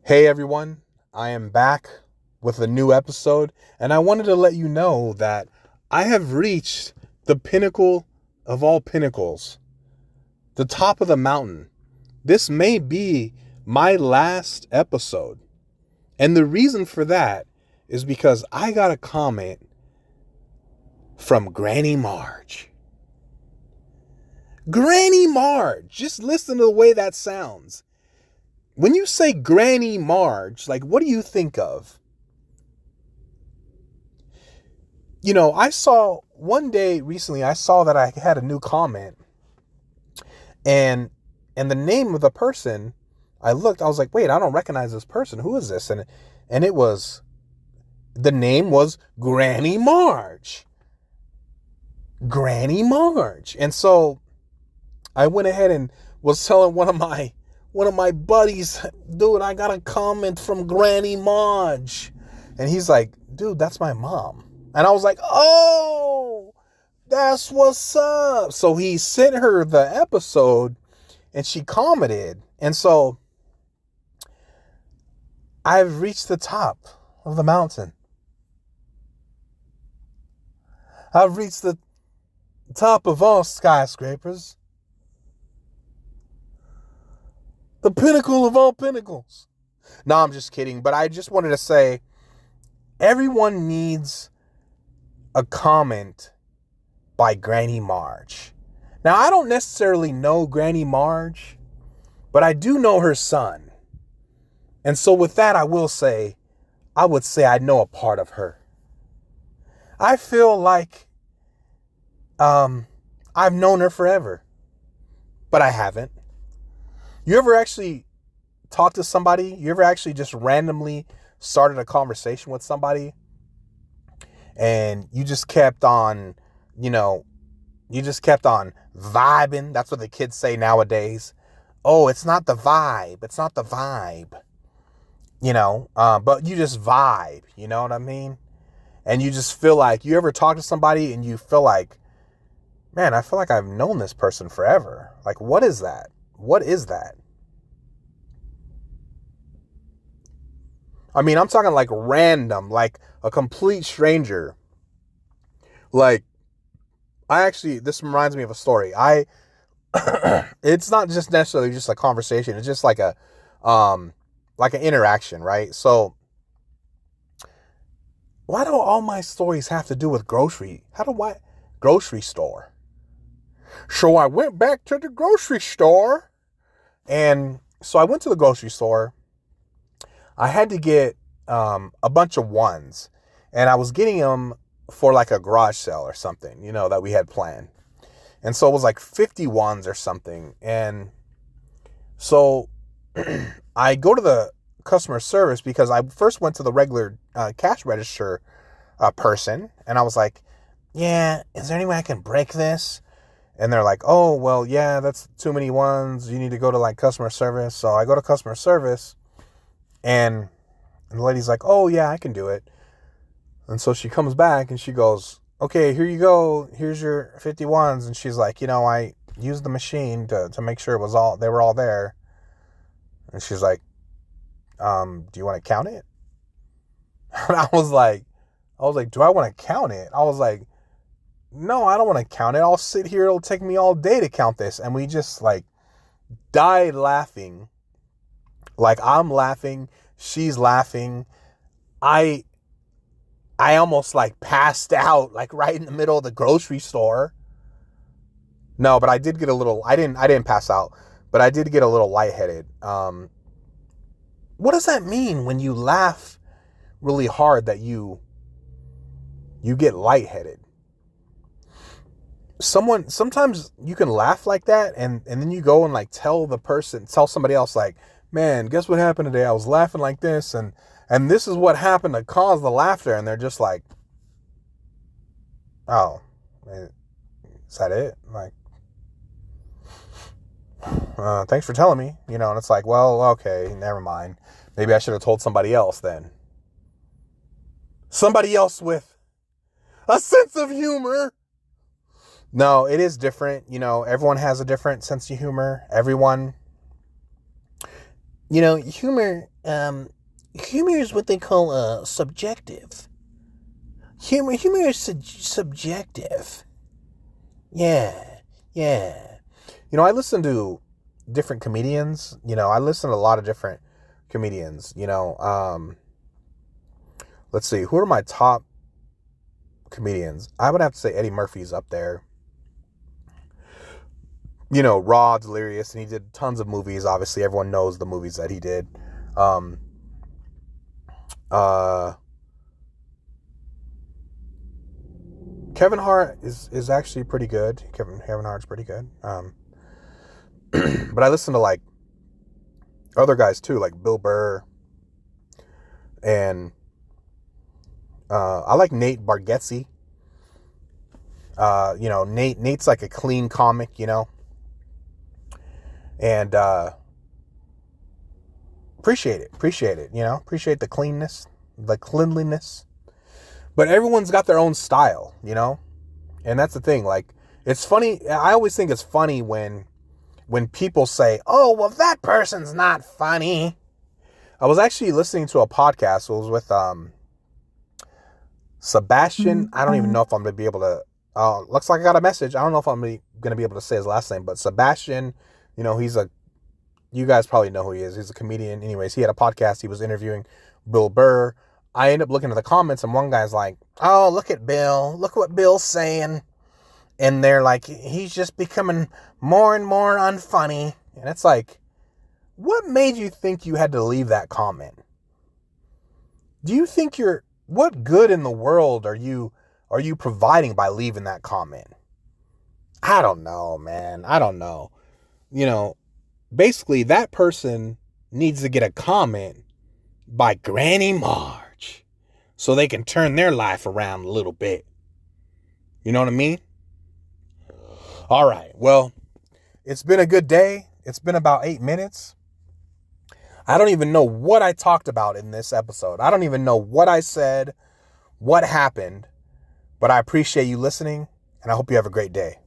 Hey everyone, I am back with a new episode, and I wanted to let you know that I have reached the pinnacle of all pinnacles, the top of the mountain. This may be my last episode, and the reason for that is because I got a comment from Granny Marge. Granny Marge, just listen to the way that sounds. When you say Granny Marge, like, what do you think of? I saw one day recently, I saw that I had a new comment, and the name of the person, I looked, I was like, wait, I don't recognize this person. Who is this? And it was, the name was Granny Marge. Granny Marge. And so I went ahead and was telling one of my buddies, dude, I got a comment from Granny Marge. And he's like, dude, that's my mom. And I was like, oh, that's what's up. So he sent her the episode and she commented. And so I've reached the top of the mountain. I've reached the top of all skyscrapers. The pinnacle of all pinnacles. No, I'm just kidding. But I just wanted to say, everyone needs a comment by Granny Marge. Now, I don't necessarily know Granny Marge, but I do know her son. And so with that, I would say I know a part of her. I feel like I've known her forever, but I haven't. You ever actually talk to somebody? You ever actually just randomly started a conversation with somebody and you just kept on, vibing? That's what the kids say nowadays. Oh, it's not the vibe. It's not the vibe. But you just vibe. You know what I mean? And you just feel like, you ever talk to somebody and you feel like, man, I feel like I've known this person forever. Like, what is that? What is that? I mean, I'm talking like random, like a complete stranger. Like, this reminds me of a story. It's not just necessarily just a conversation. It's just like like an interaction, right? So why do all my stories have to do with grocery store? So I went back to the grocery store, and so I went to the grocery store. I had to get a bunch of ones, and I was getting them for like a garage sale or something, that we had planned. And so it was like 50 ones or something. And so I go to the customer service because I first went to the regular cash register person, and I was like, yeah, is there any way I can break this? And they're like, oh, well, yeah, that's too many ones. You need to go to like customer service. So I go to customer service, and the lady's like, oh, yeah, I can do it. And so she comes back and she goes, okay, here you go. Here's your 50 ones. And she's like, I used the machine to make sure they were all there. And she's like, do you want to count it? And I was like, do I want to count it? I was like, no, I don't want to count it. I'll sit here. It'll take me all day to count this. And we just like died laughing. Like, I'm laughing. She's laughing. I almost like passed out, like right in the middle of the grocery store. No, but I did get I didn't pass out, but I did get a little lightheaded. What does that mean when you laugh really hard that you get lightheaded? Sometimes you can laugh like that, and then you go and like tell somebody else, like, man, guess what happened today? I was laughing like this, and this is what happened to cause the laughter. And they're just like, oh, is that it? Like, thanks for telling me, and it's like, well, okay, never mind. Maybe I should have told somebody else then. Somebody else with a sense of humor. No, it is different. Everyone has a different sense of humor. Everyone, humor is what they call subjective. Humor is subjective. Yeah. I listen to different comedians. I listen to a lot of different comedians. Let's see, who are my top comedians? I would have to say Eddie Murphy's up there. Raw, Delirious, and he did tons of movies. Obviously, everyone knows the movies that he did. Kevin Hart is actually pretty good. Kevin Hart's pretty good. But I listen to like other guys too, like Bill Burr, and I like Nate Bargatze. Nate's like a clean comic, and appreciate it, appreciate the cleanness, the cleanliness. But everyone's got their own style, and that's the thing. Like, it's funny. I always think it's funny when people say, "Oh, well, that person's not funny." I was actually listening to a podcast. It was with Sebastian. I don't even know if I'm going to be able to. Looks like I got a message. I don't know if I'm going to be able to say his last name, but Sebastian, you guys probably know who he is. He's a comedian. Anyways, he had a podcast. He was interviewing Bill Burr. I end up looking at the comments, and one guy's like, "Oh, look at Bill. Look what Bill's saying." And they're like, "He's just becoming more and more unfunny." And it's like, what made you think you had to leave that comment? Do you think what good in the world are you providing by leaving that comment? I don't know, man. I don't know. Basically, that person needs to get a comment by Granny Marge so they can turn their life around a little bit. You know what I mean? All right. Well, it's been a good day. It's been about 8 minutes. I don't even know what I talked about in this episode. I don't even know what I said, what happened, but I appreciate you listening, and I hope you have a great day.